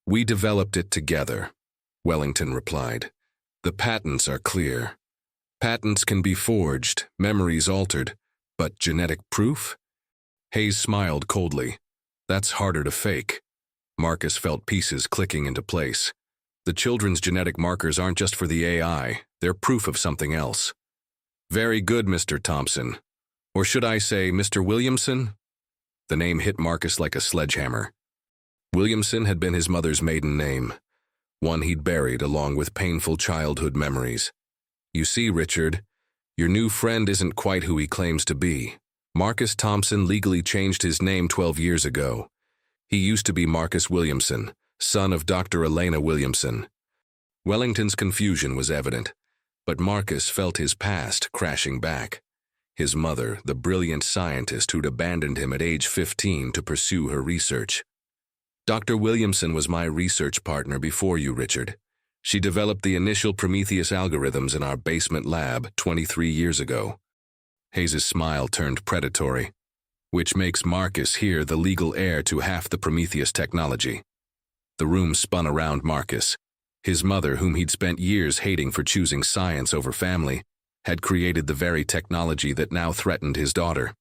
We developed it together, Wellington replied. The patents are clear. Patents can be forged, memories altered, but genetic proof? Hayes smiled coldly. That's harder to fake. Marcus felt pieces clicking into place. The children's genetic markers aren't just for the AI, they're proof of something else. Very good, Mr. Thompson. Or should I say, Mr. Williamson? The name hit Marcus like a sledgehammer. Williamson had been his mother's maiden name, one he'd buried along with painful childhood memories. You see, Richard, your new friend isn't quite who he claims to be. Marcus Thompson legally changed his name 12 years ago. He used to be Marcus Williamson, son of Dr. Elena Williamson. Wellington's confusion was evident, but Marcus felt his past crashing back. His mother, the brilliant scientist who'd abandoned him at age 15 to pursue her research. Dr. Williamson was my research partner before you, Richard. She developed the initial Prometheus algorithms in our basement lab 23 years ago. Hayes's smile turned predatory, which makes Marcus here the legal heir to half the Prometheus technology. The room spun around Marcus. His mother, whom he'd spent years hating for choosing science over family, had created the very technology that now threatened his daughter.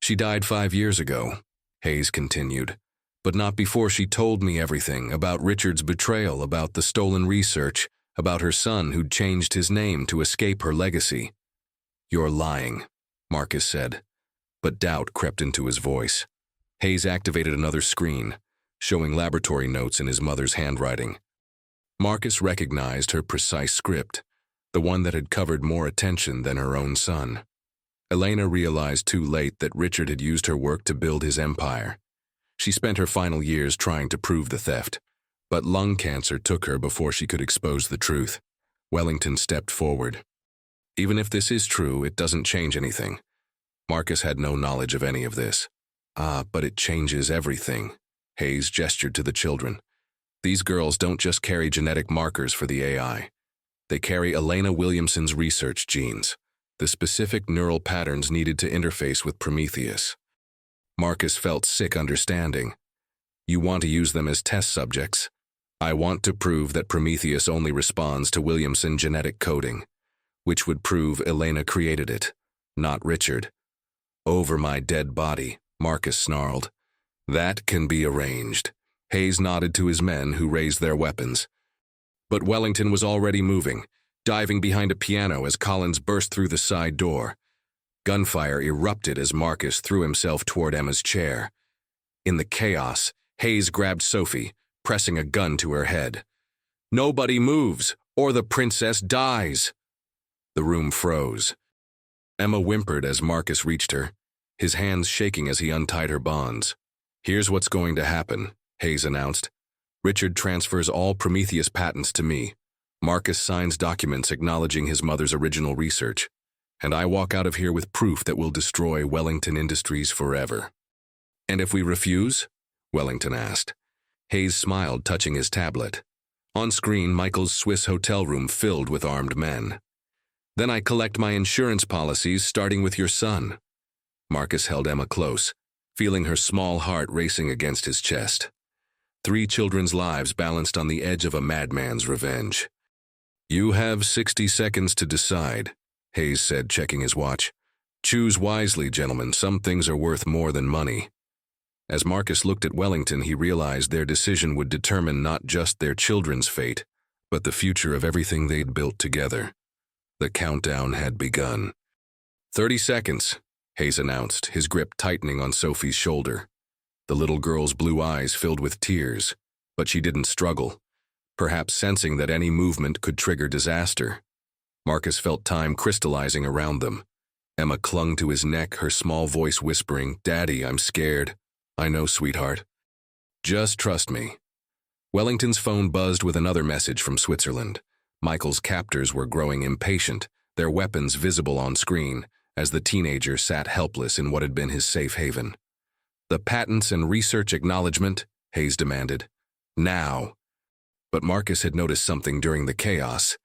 She died 5 years ago, Hayes continued. But not before she told me everything about Richard's betrayal, about the stolen research, about her son who'd changed his name to escape her legacy. "You're lying," Marcus said, but doubt crept into his voice. Hayes activated another screen, showing laboratory notes in his mother's handwriting. Marcus recognized her precise script, the one that had covered more attention than her own son. Elena realized too late that Richard had used her work to build his empire. She spent her final years trying to prove the theft, but lung cancer took her before she could expose the truth. Wellington stepped forward. "Even if this is true, it doesn't change anything." Marcus had no knowledge of any of this. But it changes everything." Hayes gestured to the children. "These girls don't just carry genetic markers for the AI. They carry Elena Williamson's research genes, the specific neural patterns needed to interface with Prometheus." Marcus felt sick understanding. "You want to use them as test subjects? I want to prove that Prometheus only responds to Williamson genetic coding, which would prove Elena created it, not Richard." "Over my dead body," Marcus snarled. "That can be arranged." Hayes nodded to his men, who raised their weapons. But Wellington was already moving, diving behind a piano as Collins burst through the side door. Gunfire erupted as Marcus threw himself toward Emma's chair. In the chaos, Hayes grabbed Sophie, pressing a gun to her head. "Nobody moves, or the princess dies!" The room froze. Emma whimpered as Marcus reached her, his hands shaking as he untied her bonds. "Here's what's going to happen," Hayes announced. "Richard transfers all Prometheus patents to me. Marcus signs documents acknowledging his mother's original research, and I walk out of here with proof that will destroy Wellington Industries forever." "And if we refuse?" Wellington asked. Hayes smiled, touching his tablet. On screen, Michael's Swiss hotel room filled with armed men. "Then I collect my insurance policies, starting with your son." Marcus held Emma close, feeling her small heart racing against his chest. 3 children's lives balanced on the edge of a madman's revenge. "You have 60 seconds to decide," Hayes said, checking his watch. "Choose wisely, gentlemen. Some things are worth more than money." As Marcus looked at Wellington, he realized their decision would determine not just their children's fate, but the future of everything they'd built together. The countdown had begun. 30 seconds, Hayes announced, his grip tightening on Sophie's shoulder. The little girl's blue eyes filled with tears, but she didn't struggle, perhaps sensing that any movement could trigger disaster. Marcus felt time crystallizing around them. Emma clung to his neck, her small voice whispering, "Daddy, I'm scared." "I know, sweetheart. Just trust me." Wellington's phone buzzed with another message from Switzerland. Michael's captors were growing impatient, their weapons visible on screen, as the teenager sat helpless in what had been his safe haven. "The patents and research acknowledgement," Hayes demanded. "Now." But Marcus had noticed something during the chaos.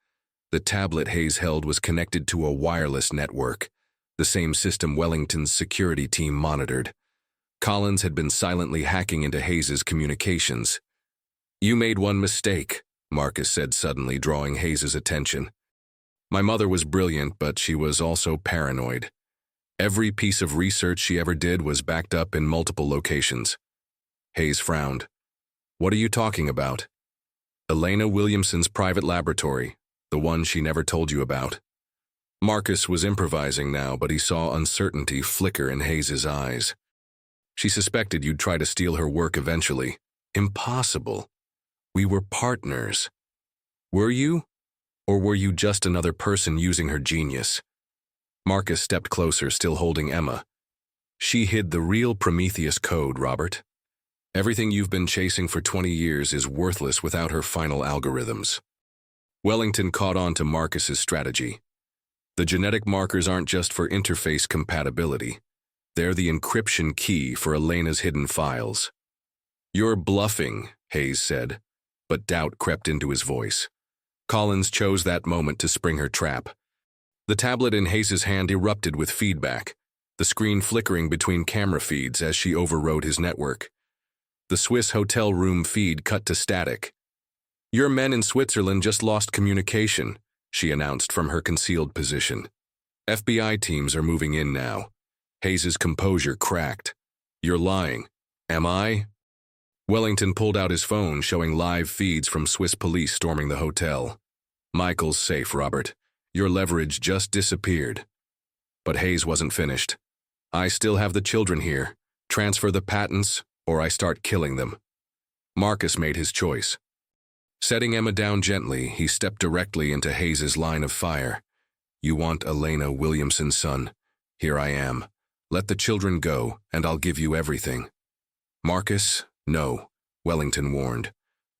The tablet Hayes held was connected to a wireless network, the same system Wellington's security team monitored. Collins had been silently hacking into Hayes's communications. "You made one mistake," Marcus said suddenly, drawing Hayes's attention. "My mother was brilliant, but she was also paranoid. Every piece of research she ever did was backed up in multiple locations." Hayes frowned. "What are you talking about?" "Elena Williamson's private laboratory, the one she never told you about." Marcus was improvising now, but he saw uncertainty flicker in Hayes's eyes. "She suspected you'd try to steal her work eventually." "Impossible. We were partners." "Were you? Or were you just another person using her genius?" Marcus stepped closer, still holding Emma. "She hid the real Prometheus code, Robert. Everything you've been chasing for 20 years is worthless without her final algorithms." Wellington caught on to Marcus's strategy. "The genetic markers aren't just for interface compatibility. They're the encryption key for Elena's hidden files." "You're bluffing," Hayes said, but doubt crept into his voice. Collins chose that moment to spring her trap. The tablet in Hayes's hand erupted with feedback, the screen flickering between camera feeds as she overrode his network. The Swiss hotel room feed cut to static. "Your men in Switzerland just lost communication," she announced from her concealed position. "FBI teams are moving in now." Hayes's composure cracked. "You're lying." "Am I?" Wellington pulled out his phone, showing live feeds from Swiss police storming the hotel. Michael's safe, Robert. Your leverage just disappeared. But Hayes wasn't finished. I still have the children here. Transfer the patents, or I start killing them. Marcus made his choice. Setting Emma down gently, he stepped directly into Hayes's line of fire. You want Elena Williamson's son? Here I am. Let the children go, and I'll give you everything. Marcus, no, Wellington warned.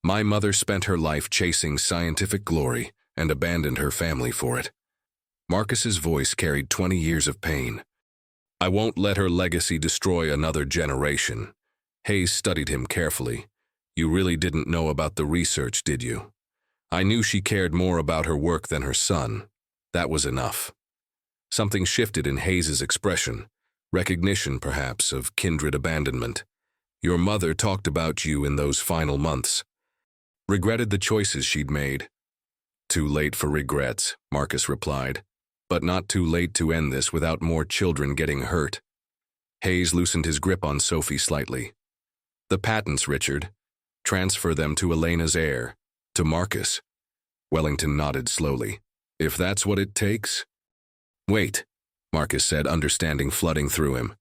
My mother spent her life chasing scientific glory and abandoned her family for it. Marcus's voice carried 20 years of pain. I won't let her legacy destroy another generation. Hayes studied him carefully. You really didn't know about the research, did you? I knew she cared more about her work than her son. That was enough. Something shifted in Hayes's expression. Recognition, perhaps, of kindred abandonment. Your mother talked about you in those final months. Regretted the choices she'd made. Too late for regrets, Marcus replied. But not too late to end this without more children getting hurt. Hayes loosened his grip on Sophie slightly. The patents, Richard. Transfer them to Elena's heir, to Marcus. Wellington nodded slowly. If that's what it takes? Wait, Marcus said, understanding flooding through him.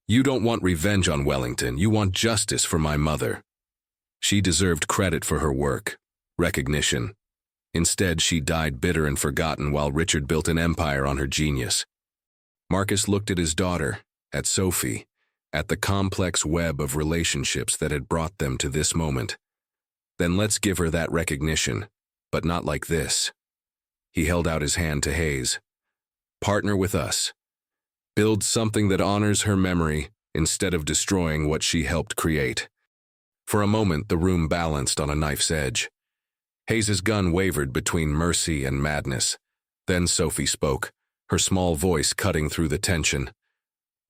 You don't want revenge on Wellington, you want justice for my mother. She deserved credit for her work, recognition. Instead, she died bitter and forgotten while Richard built an empire on her genius. Marcus looked at his daughter, at Sophie, at the complex web of relationships that had brought them to this moment. Then let's give her that recognition, but not like this. He held out his hand to Hayes. Partner with us. Build something that honors her memory instead of destroying what she helped create. For a moment, the room balanced on a knife's edge. Hayes's gun wavered between mercy and madness. Then Sophie spoke, her small voice cutting through the tension.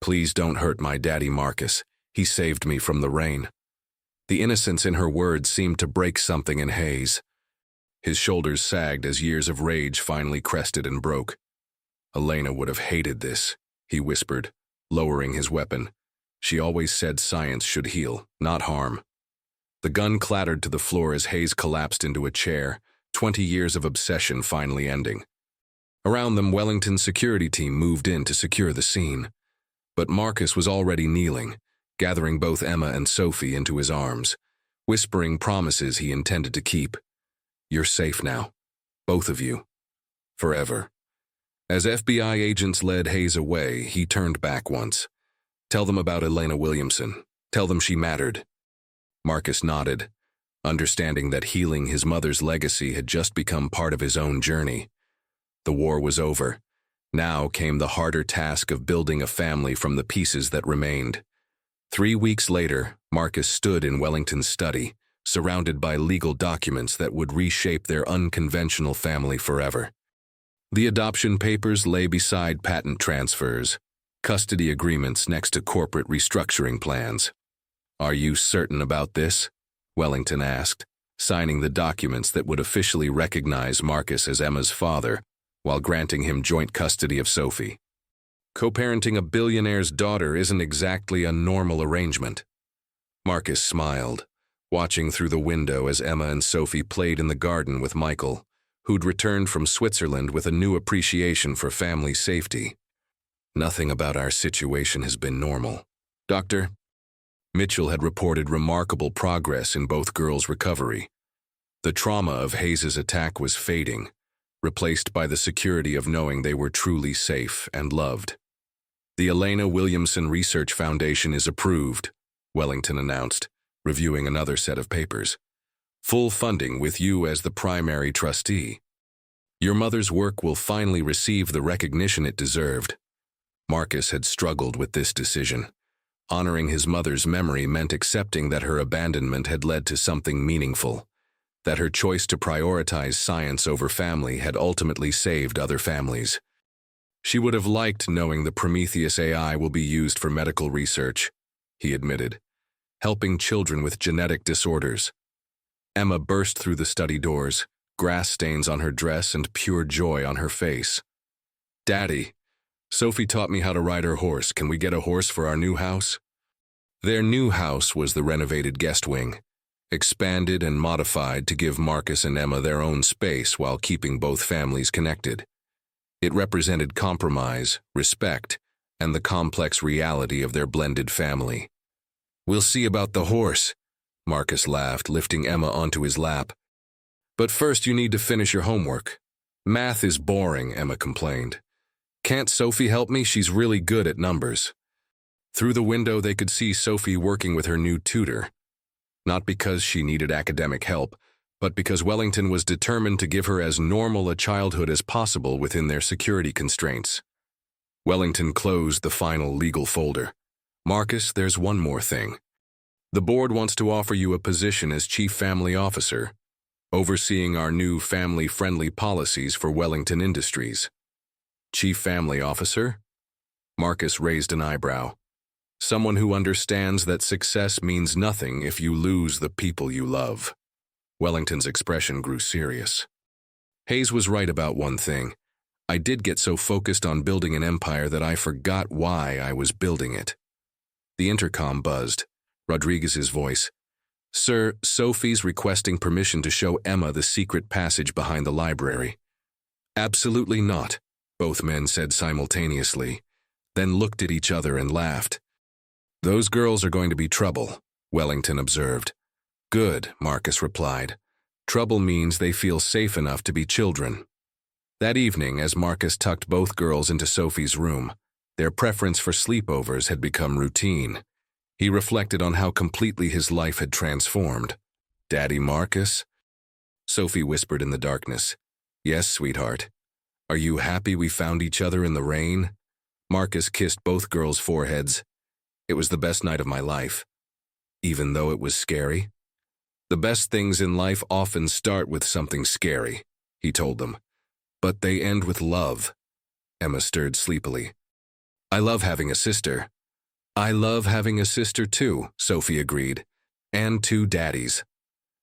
Please don't hurt my daddy, Marcus. He saved me from the rain. The innocence in her words seemed to break something in Hayes. His shoulders sagged as years of rage finally crested and broke. Elena would have hated this, he whispered, lowering his weapon. She always said science should heal, not harm. The gun clattered to the floor as Hayes collapsed into a chair, 20 years of obsession finally ending. Around them, Wellington's security team moved in to secure the scene. But Marcus was already kneeling, gathering both Emma and Sophie into his arms, whispering promises he intended to keep. You're safe now, both of you, forever. As FBI agents led Hayes away, he turned back once. Tell them about Elena Williamson. Tell them she mattered. Marcus nodded, understanding that healing his mother's legacy had just become part of his own journey. The war was over. Now came the harder task of building a family from the pieces that remained. 3 weeks later, Marcus stood in Wellington's study, surrounded by legal documents that would reshape their unconventional family forever. The adoption papers lay beside patent transfers, custody agreements next to corporate restructuring plans. Are you certain about this? Wellington asked, signing the documents that would officially recognize Marcus as Emma's father, while granting him joint custody of Sophie. Co-parenting a billionaire's daughter isn't exactly a normal arrangement. Marcus smiled, watching through the window as Emma and Sophie played in the garden with Michael, who'd returned from Switzerland with a new appreciation for family safety. Nothing about our situation has been normal. Doctor? Mitchell had reported remarkable progress in both girls' recovery. The trauma of Hayes's attack was fading, replaced by the security of knowing they were truly safe and loved. The Elena Williamson Research Foundation is approved, Wellington announced, reviewing another set of papers. Full funding with you as the primary trustee. Your mother's work will finally receive the recognition it deserved. Marcus had struggled with this decision. Honoring his mother's memory meant accepting that her abandonment had led to something meaningful, that her choice to prioritize science over family had ultimately saved other families. She would have liked knowing the Prometheus AI will be used for medical research, he admitted, helping children with genetic disorders. Emma burst through the study doors, grass stains on her dress and pure joy on her face. Daddy, Sophie taught me how to ride her horse. Can we get a horse for our new house? Their new house was the renovated guest wing, expanded and modified to give Marcus and Emma their own space while keeping both families connected. It represented compromise, respect, and the complex reality of their blended family. "We'll see about the horse," Marcus laughed, lifting Emma onto his lap. "But first you need to finish your homework." "Math is boring," Emma complained. "Can't Sophie help me? She's really good at numbers." Through the window they could see Sophie working with her new tutor. Not because she needed academic help, but because Wellington was determined to give her as normal a childhood as possible within their security constraints. Wellington closed the final legal folder. "Marcus, there's one more thing. The board wants to offer you a position as Chief Family Officer, overseeing our new family-friendly policies for Wellington Industries." "Chief Family Officer?" Marcus raised an eyebrow. "Someone who understands that success means nothing if you lose the people you love." Wellington's expression grew serious. "Hayes was right about one thing. I did get so focused on building an empire that I forgot why I was building it." The intercom buzzed. Rodriguez's voice. "Sir, Sophie's requesting permission to show Emma the secret passage behind the library." "Absolutely not," both men said simultaneously, then looked at each other and laughed. "Those girls are going to be trouble," Wellington observed. "Good," Marcus replied. "Trouble means they feel safe enough to be children." That evening, as Marcus tucked both girls into Sophie's room, their preference for sleepovers had become routine. He reflected on how completely his life had transformed. "Daddy Marcus?" Sophie whispered in the darkness. "Yes, sweetheart. Are you happy we found each other in the rain?" Marcus kissed both girls' foreheads. "It was the best night of my life. Even though it was scary?" "The best things in life often start with something scary," he told them. "But they end with love." Emma stirred sleepily. "I love having a sister." "I love having a sister too," Sophie agreed. "And two daddies."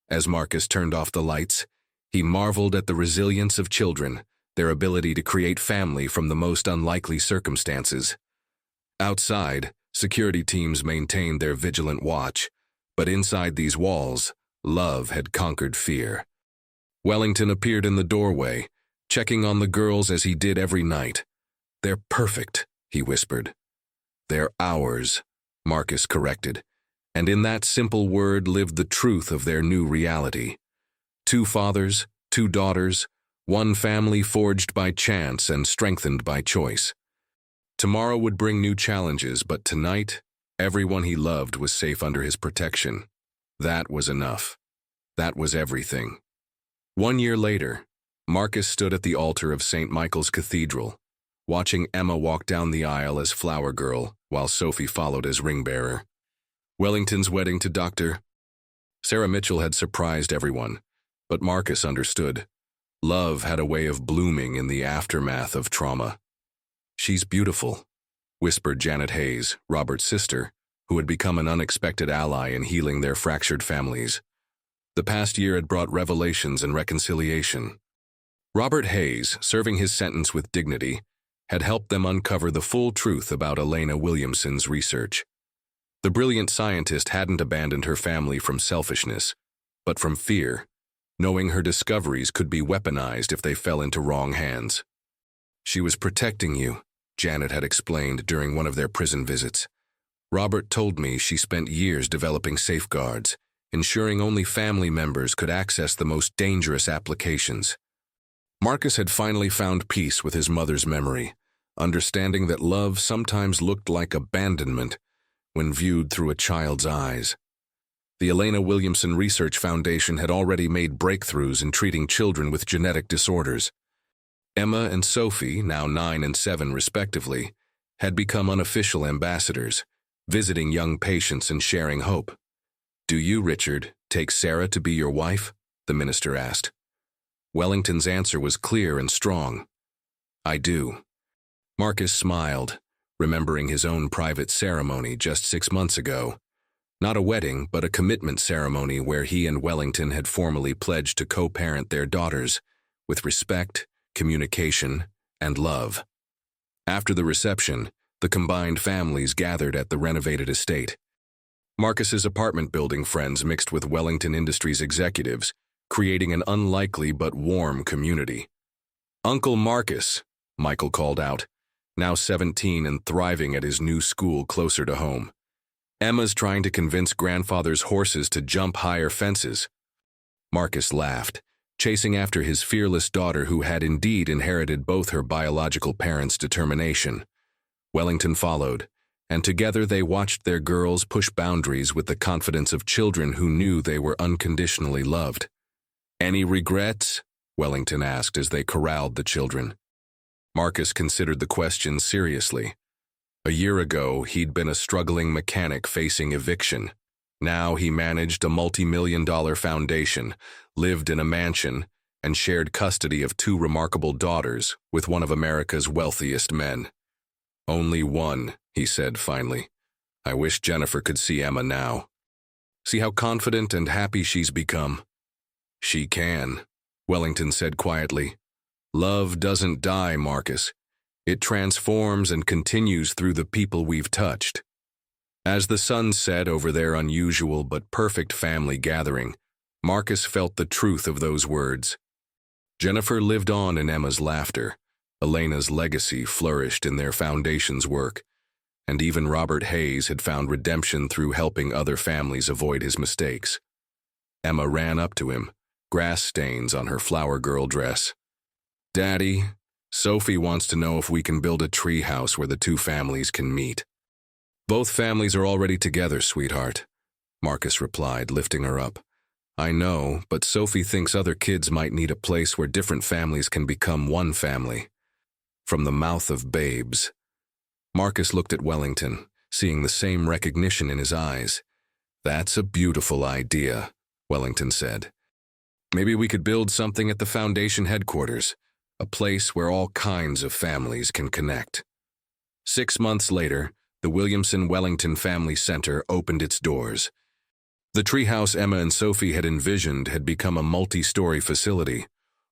As Marcus turned off the lights, he marveled at the resilience of children, their ability to create family from the most unlikely circumstances. Outside, security teams maintained their vigilant watch, but inside these walls, love had conquered fear. Wellington appeared in the doorway, checking on the girls as he did every night. "They're perfect," he whispered. "They're ours," Marcus corrected, and in that simple word lived the truth of their new reality. 2 fathers, 2 daughters, 1 family forged by chance and strengthened by choice. Tomorrow would bring new challenges, but tonight, everyone he loved was safe under his protection. That was enough. That was everything. 1 year later, Marcus stood at the altar of St. Michael's Cathedral, watching Emma walk down the aisle as flower girl, while Sophie followed as ring bearer. Wellington's wedding to Dr. Sarah Mitchell had surprised everyone, but Marcus understood. Love had a way of blooming in the aftermath of trauma. "She's beautiful," whispered Janet Hayes, Robert's sister, who had become an unexpected ally in healing their fractured families. The past year had brought revelations and reconciliation. Robert Hayes, serving his sentence with dignity, had helped them uncover the full truth about Elena Williamson's research. The brilliant scientist hadn't abandoned her family from selfishness, but from fear, knowing her discoveries could be weaponized if they fell into wrong hands. "She was protecting you," Janet had explained during one of their prison visits. "Robert told me she spent years developing safeguards, ensuring only family members could access the most dangerous applications." Marcus had finally found peace with his mother's memory, understanding that love sometimes looked like abandonment when viewed through a child's eyes. The Elena Williamson Research Foundation had already made breakthroughs in treating children with genetic disorders. Emma and Sophie, now 9 and 7 respectively, had become unofficial ambassadors, visiting young patients and sharing hope. "Do you, Richard, take Sarah to be your wife?" the minister asked. Wellington's answer was clear and strong. "I do." Marcus smiled, remembering his own private ceremony just 6 months ago. Not a wedding, but a commitment ceremony where he and Wellington had formally pledged to co-parent their daughters with respect, communication, and love. After the reception, the combined families gathered at the renovated estate. Marcus's apartment building friends mixed with Wellington Industries executives, creating an unlikely but warm community. "Uncle Marcus," Michael called out, now 17 and thriving at his new school closer to home. "Emma's trying to convince grandfather's horses to jump higher fences." Marcus laughed, chasing after his fearless daughter who had indeed inherited both her biological parents' determination. Wellington followed, and together they watched their girls push boundaries with the confidence of children who knew they were unconditionally loved. "Any regrets?" Wellington asked as they corralled the children. Marcus considered the question seriously. A year ago, he'd been a struggling mechanic facing eviction. Now he managed a multi-million-dollar foundation, lived in a mansion, and shared custody of two remarkable daughters with one of America's wealthiest men. "Only one," he said finally. "I wish Jennifer could see Emma now. See how confident and happy she's become." "She can," Wellington said quietly. "Love doesn't die, Marcus. It transforms and continues through the people we've touched." As the sun set over their unusual but perfect family gathering, Marcus felt the truth of those words. Jennifer lived on in Emma's laughter. Elena's legacy flourished in their foundation's work, and even Robert Hayes had found redemption through helping other families avoid his mistakes. Emma ran up to him, grass stains on her flower girl dress. "Daddy, Sophie wants to know if we can build a tree house where the two families can meet." "Both families are already together, sweetheart," Marcus replied, lifting her up. "I know, but Sophie thinks other kids might need a place where different families can become one family." From the mouth of babes. Marcus looked at Wellington, seeing the same recognition in his eyes. "That's a beautiful idea," Wellington said. "Maybe we could build something at the foundation headquarters, a place where all kinds of families can connect." 6 months later, the Williamson-Wellington Family Center opened its doors. The treehouse Emma and Sophie had envisioned had become a multi-story facility,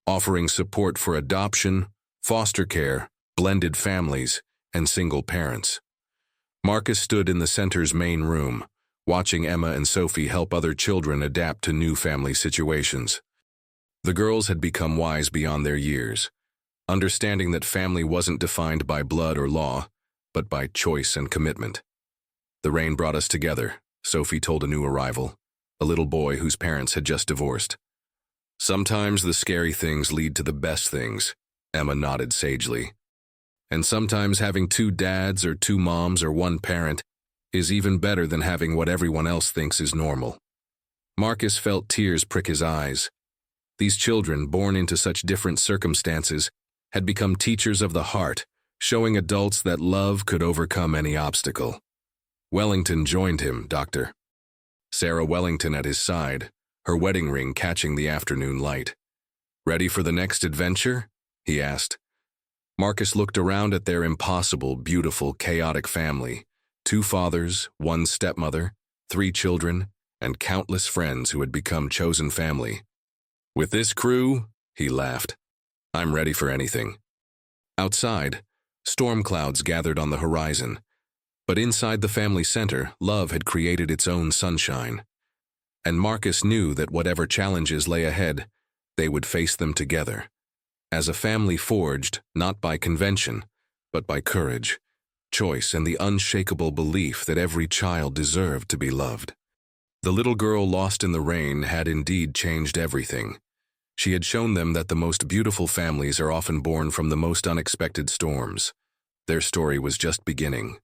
offering support for adoption, foster care, blended families, and single parents. Marcus stood in the center's main room, watching Emma and Sophie help other children adapt to new family situations. The girls had become wise beyond their years, understanding that family wasn't defined by blood or law, but by choice and commitment. "The rain brought us together," Sophie told a new arrival, a little boy whose parents had just divorced. "Sometimes the scary things lead to the best things," Emma nodded sagely. "And sometimes having two dads or two moms or one parent is even better than having what everyone else thinks is normal." Marcus felt tears prick his eyes. These children, born into such different circumstances, had become teachers of the heart, showing adults that love could overcome any obstacle. Wellington joined him, Doctor. Sarah Wellington at his side, her wedding ring catching the afternoon light. "Ready for the next adventure?" he asked. Marcus looked around at their impossible, beautiful, chaotic family. 2 fathers, 1 stepmother, 3 children, and countless friends who had become chosen family. "With this crew," he laughed, "I'm ready for anything." Outside, storm clouds gathered on the horizon, but inside the family center, love had created its own sunshine. And Marcus knew that whatever challenges lay ahead, they would face them together. As a family forged, not by convention, but by courage, choice, and the unshakable belief that every child deserved to be loved. The little girl lost in the rain had indeed changed everything. She had shown them that the most beautiful families are often born from the most unexpected storms. Their story was just beginning.